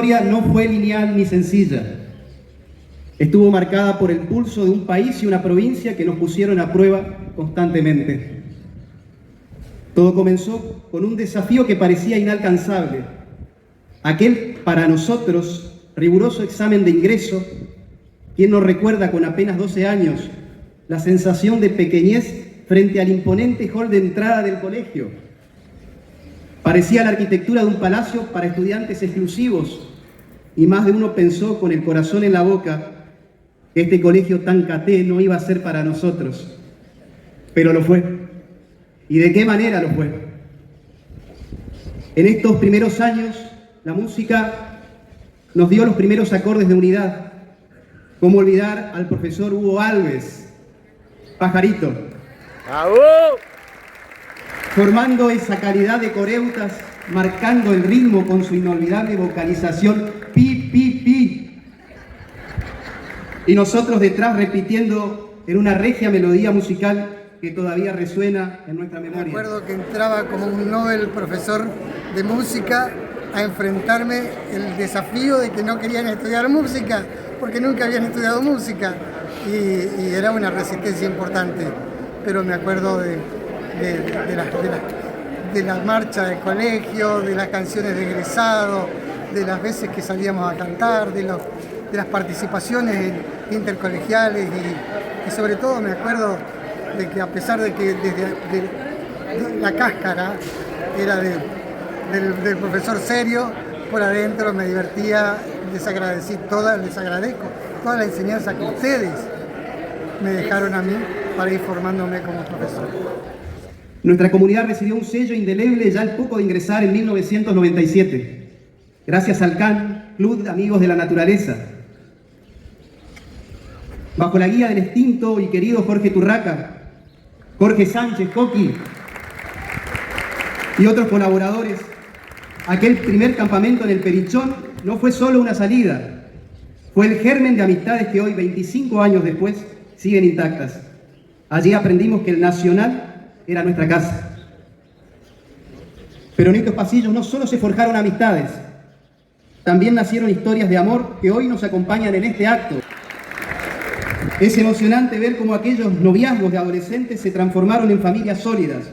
historia no fue lineal ni sencilla. Estuvo marcada por el pulso de un país y una provincia que nos pusieron a prueba constantemente. Todo comenzó con un desafío que parecía inalcanzable. Aquel, para nosotros, riguroso examen de ingreso. ¿Quién nos recuerda con apenas 12 años la sensación de pequeñez frente al imponente hall de entrada del colegio? Parecía la arquitectura de un palacio para estudiantes exclusivos, y más de uno pensó con el corazón en la boca que este colegio tan caté no iba a ser para nosotros. Pero lo fue. ¿Y de qué manera lo fue? En estos primeros años, la música nos dio los primeros acordes de unidad. ¿Cómo olvidar al profesor Hugo Alves, Pajarito? ¡Au! Formando esa calidad de coreutas, marcando el ritmo con su inolvidable vocalización, pi, pi, pi. Y nosotros detrás repitiendo en una regia melodía musical que todavía resuena en nuestra memoria. Me acuerdo que entraba como un Nobel profesor de música a enfrentarme el desafío de que no querían estudiar música, porque nunca habían estudiado música, y era una resistencia importante. Pero me acuerdo de la marcha del colegio, de las canciones de egresado, de las veces que salíamos a cantar, de las participaciones intercolegiales, y sobre todo me acuerdo de que, a pesar de que desde la cáscara era del profesor serio, por adentro me divertía, les agradezco toda la enseñanza que ustedes me dejaron a mí para ir formándome como profesor. Nuestra comunidad recibió un sello indeleble ya al poco de ingresar en 1997, gracias al CAN, Club de Amigos de la Naturaleza. Bajo la guía del extinto y querido Jorge Turraca, Jorge Sánchez, Coqui, y otros colaboradores, aquel primer campamento en el Perichón no fue solo una salida, fue el germen de amistades que hoy, 25 años después, siguen intactas. Allí aprendimos que el Nacional era nuestra casa. Pero en estos pasillos no solo se forjaron amistades, también nacieron historias de amor que hoy nos acompañan en este acto. Es emocionante ver cómo aquellos noviazgos de adolescentes se transformaron en familias sólidas.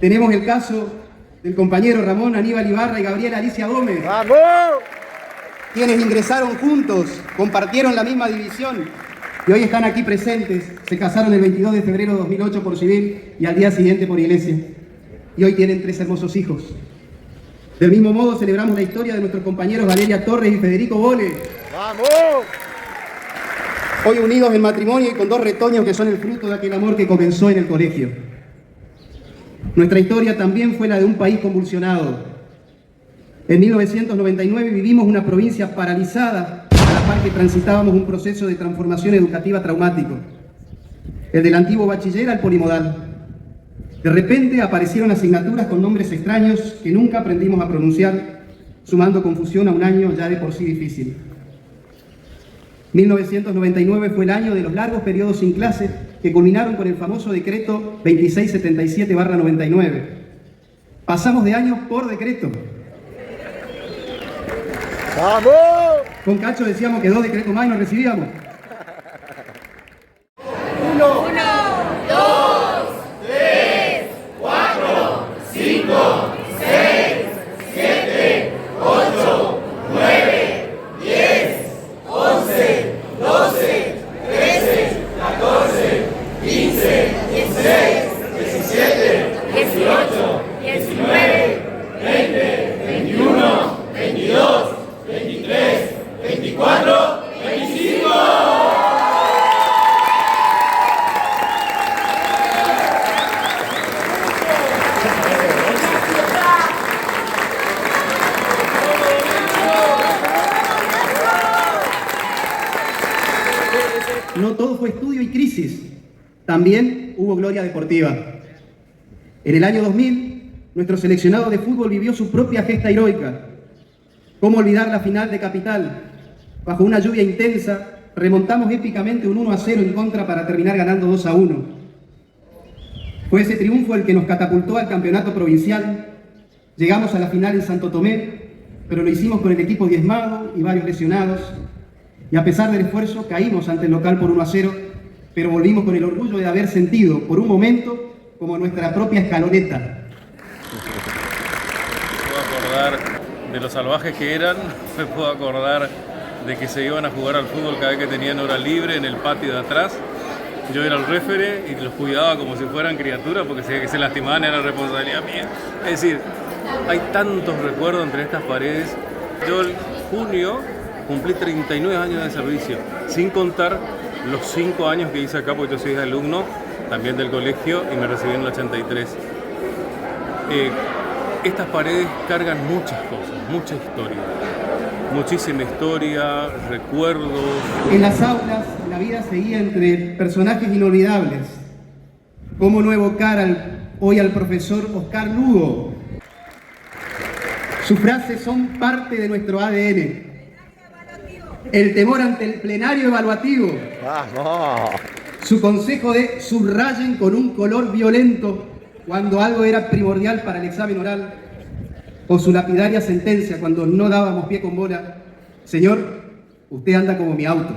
Tenemos el caso del compañero Ramón Aníbal Ibarra y Gabriela Alicia Gómez, ¡Vamos! quienes ingresaron juntos, compartieron la misma división y hoy están aquí presentes. Se casaron el 22 de febrero de 2008 por civil y al día siguiente por iglesia. Y hoy tienen 3 hermosos hijos. Del mismo modo celebramos la historia de nuestros compañeros Valeria Torres y Federico Bole, ¡Vamos! hoy unidos en matrimonio y con 2 retoños que son el fruto de aquel amor que comenzó en el colegio. Nuestra historia también fue la de un país convulsionado. En 1999 vivimos una provincia paralizada, a la par que transitábamos un proceso de transformación educativa traumático, el del antiguo bachiller al polimodal. De repente aparecieron asignaturas con nombres extraños que nunca aprendimos a pronunciar, sumando confusión a un año ya de por sí difícil. 1999 fue el año de los largos periodos sin clases que culminaron con el famoso decreto 2677/99. Pasamos de años por decreto. ¡Vamos! Con Cacho decíamos que 2 decretos más y nos recibíamos. 1, 2, 3, 4, 5, 6, 7, 8, 9, 10, 11, 12, 13, 14, 15, 16, 17, 18, 19, 20, 21, 22, 23, 24, 25. No todo fue estudio y crisis, también hubo gloria deportiva. En el año 2000, nuestro seleccionado de fútbol vivió su propia gesta heroica. ¿Cómo olvidar la final de Capital? Bajo una lluvia intensa, remontamos épicamente un 1-0 en contra para terminar ganando 2-1. Fue ese triunfo el que nos catapultó al campeonato provincial. Llegamos a la final en Santo Tomé pero lo hicimos con el equipo diezmado y varios lesionados. Y a pesar del esfuerzo, caímos ante el local por 1-0, pero volvimos con el orgullo de haber sentido por un momento como nuestra propia escaloneta. Me puedo acordar de los salvajes que eran, me puedo acordar de que se iban a jugar al fútbol cada vez que tenían hora libre en el patio de atrás. Yo era el referee y los cuidaba como si fueran criaturas porque si se lastimaban era responsabilidad mía. Es decir, hay tantos recuerdos entre estas paredes. Yo en junio cumplí 39 años de servicio, sin contar los 5 años que hice acá porque yo soy alumno también del colegio y me recibí en el 83. Estas paredes cargan muchas cosas, mucha historia. Muchísima historia, recuerdos. En las aulas, la vida seguía entre personajes inolvidables. ¿Cómo no evocar hoy al profesor Oscar Lugo? Sus frases son parte de nuestro ADN. El temor ante el plenario evaluativo. ¡Vamos! Su consejo de subrayen con un color violento cuando algo era primordial para el examen oral. O su lapidaria sentencia cuando no dábamos pie con bola: señor, usted anda como mi auto.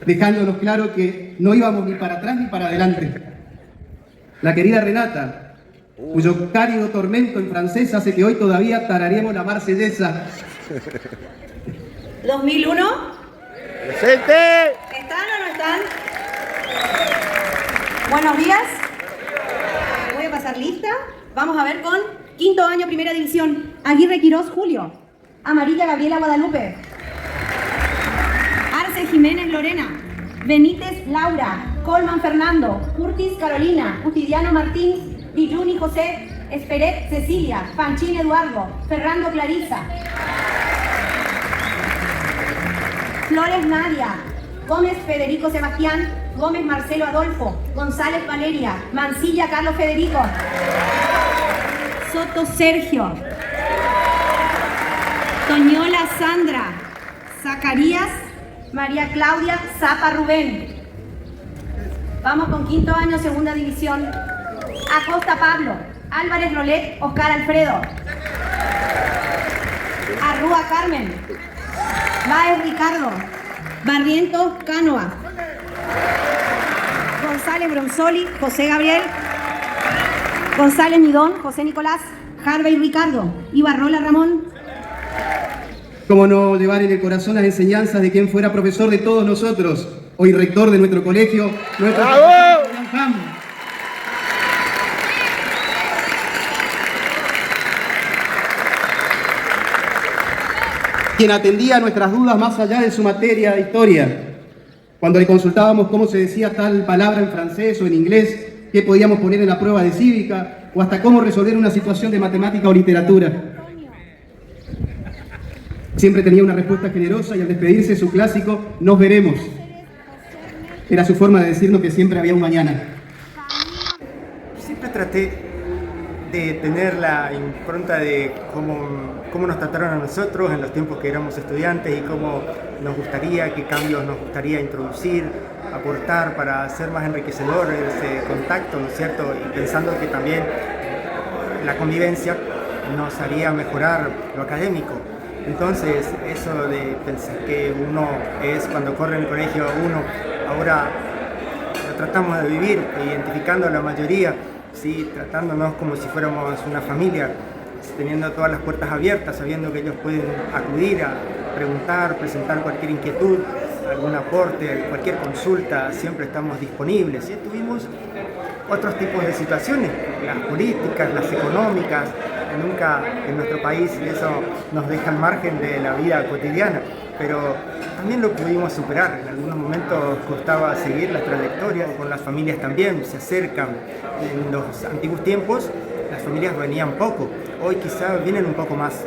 Dejándonos claro que no íbamos ni para atrás ni para adelante. La querida Renata, cuyo cálido tormento en francés hace que hoy todavía tarareemos la marsellesa. 2001. ¡Presente! ¿Están o no están? Buenos días. Voy a pasar lista. Vamos a ver con quinto año, primera división. Aguirre Quirós, Julio. Amarilla, Gabriela Guadalupe. Arce Jiménez, Lorena. Benítez, Laura. Colman, Fernando. Curtis, Carolina. Utidiano, Martín. Villuni, José. Esperet, Cecilia. Panchín, Eduardo. Ferrando, Clarisa. Flores, Nadia. Gómez, Federico Sebastián. Gómez, Marcelo Adolfo. González, Valeria. Mancilla, Carlos Federico. Soto, Sergio. Toñola, Sandra. Zacarías, María Claudia, Zapa, Rubén. Vamos con quinto año, segunda división. Acosta, Pablo. Álvarez, Rolet, Oscar Alfredo. Arrúa, Carmen. Báez, Ricardo. Barrientos, Cánoa. González, Bronzoli, José Gabriel. González, Midón, José Nicolás. Harvey, Ricardo. Ibarrola, Ramón. ¿Cómo no llevar en el corazón las enseñanzas de quien fuera profesor de todos nosotros, hoy rector de nuestro colegio, nuestro ¡Bravo! profesor Julián Ham? Quien atendía nuestras dudas más allá de su materia de historia. Cuando le consultábamos cómo se decía tal palabra en francés o en inglés, qué podíamos poner en la prueba de cívica, o hasta cómo resolver una situación de matemática o literatura. Siempre tenía una respuesta generosa y al despedirse su clásico, nos veremos. Era su forma de decirnos que siempre había un mañana. Siempre traté de tener la impronta de cómo nos trataron a nosotros en los tiempos que éramos estudiantes y cómo nos gustaría, qué cambios nos gustaría introducir, aportar para hacer más enriquecedor ese contacto, ¿no es cierto? Y pensando que también la convivencia nos haría mejorar lo académico. Entonces, eso de pensar que uno es cuando corre en el colegio uno, ahora lo tratamos de vivir, identificando a la mayoría, ¿sí? Tratándonos como si fuéramos una familia, teniendo todas las puertas abiertas, sabiendo que ellos pueden acudir a preguntar, presentar cualquier inquietud, algún aporte, cualquier consulta, siempre estamos disponibles. Y tuvimos otros tipos de situaciones, las políticas, las económicas, nunca en nuestro país eso nos deja al margen de la vida cotidiana, pero también lo pudimos superar. En algunos momentos costaba seguir la trayectoria, con las familias también se acercan. En los antiguos tiempos las familias venían poco, hoy quizás vienen un poco más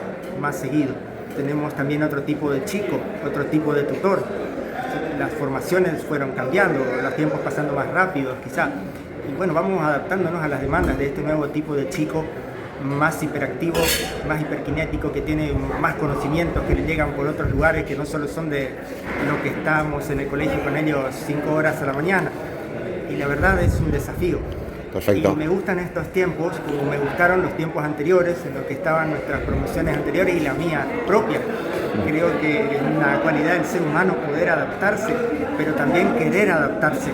seguido. Tenemos también otro tipo de chico, otro tipo de tutor. Las formaciones fueron cambiando, los tiempos pasando más rápidos quizá. Y bueno, vamos adaptándonos a las demandas de este nuevo tipo de chico, más hiperactivo, más hiperkinético, que tiene más conocimientos que le llegan por otros lugares que no solo son de lo que estamos en el colegio con ellos 5 horas a la mañana. Y la verdad es un desafío. Perfecto. Y me gustan estos tiempos, como me gustaron los tiempos anteriores, en los que estaban nuestras promociones anteriores y la mía propia. Creo que es una cualidad del ser humano poder adaptarse, pero también querer adaptarse,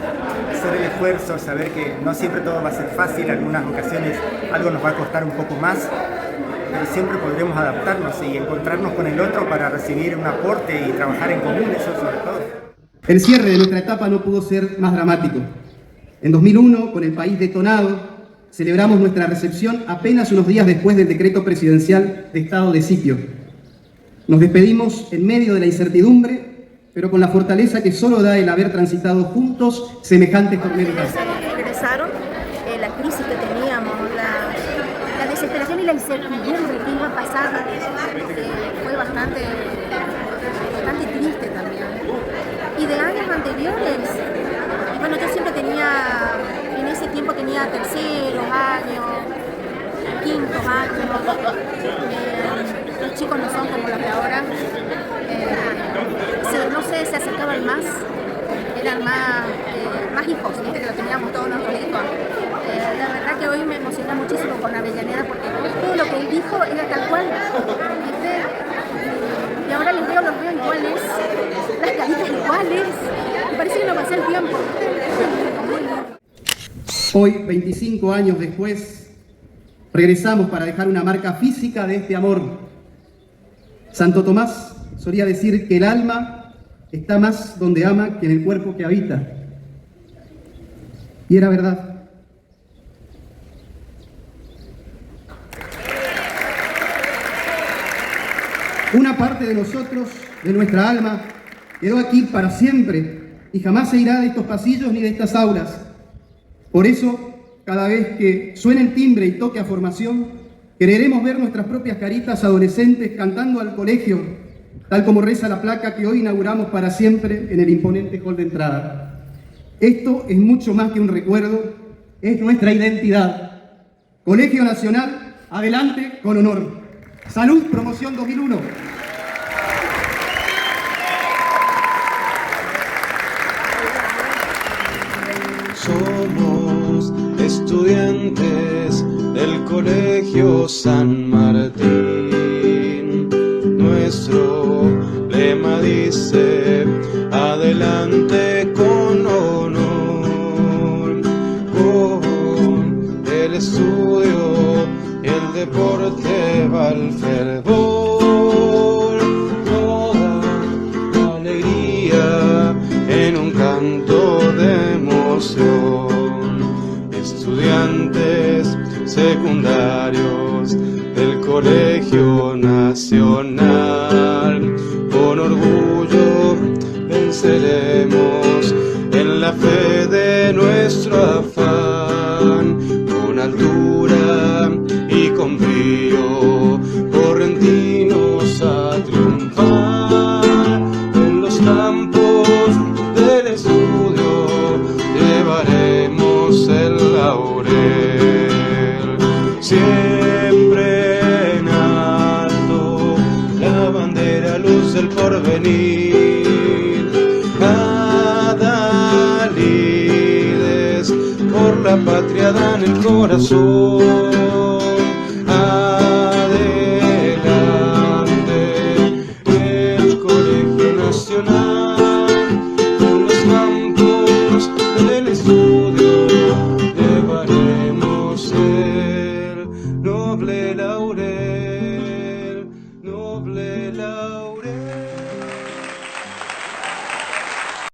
hacer el esfuerzo, saber que no siempre todo va a ser fácil, en algunas ocasiones algo nos va a costar un poco más, pero siempre podremos adaptarnos y encontrarnos con el otro para recibir un aporte y trabajar en común, eso sobre todo. El cierre de nuestra etapa no pudo ser más dramático. En 2001, con el país detonado, celebramos nuestra recepción apenas unos días después del decreto presidencial de estado de sitio. Nos despedimos en medio de la incertidumbre, pero con la fortaleza que solo da el haber transitado juntos semejantes tormentas. Regresaron, la crisis que teníamos, la desesperación y la incertidumbre que iba a pasar, fue bastante triste también. Y de años anteriores, bueno, yo siempre en ese tiempo tenía terceros años, quintos años, los chicos no son como los de ahora, no sé, se acercaban más, eran más hijos, ¿viste? Que lo teníamos todos nuestros hijos. La verdad que hoy me emociona muchísimo con Avellaneda porque todo lo que él dijo era tal cual, ¿viste? Y ahora los veo iguales, las caritas iguales, me parece que no pasó el tiempo. Hoy, 25 años después, regresamos para dejar una marca física de este amor. Santo Tomás solía decir que el alma está más donde ama que en el cuerpo que habita. Y era verdad. Una parte de nosotros, de nuestra alma, quedó aquí para siempre y jamás se irá de estos pasillos ni de estas aulas. Por eso, cada vez que suene el timbre y toque a formación, quereremos ver nuestras propias caritas adolescentes cantando al colegio, tal como reza la placa que hoy inauguramos para siempre en el imponente hall de entrada. Esto es mucho más que un recuerdo, es nuestra identidad. Colegio Nacional, adelante con honor. Salud, promoción 2001. Somos estudiantes del Colegio San Martín. Nuestro lema dice: adelante con honor, con el estudio y el deporte va al fervor. Toda alegría en un canto de emoción. Estudiantes secundarios del Colegio Nacional, con orgullo venceremos en la fe de nuestro afán, con altura y con brío, correntinos a triunfar. En los campos del estudio llevaremos el laurel, siempre en alto la bandera, luz del porvenir. Adalides por la patria dan el corazón.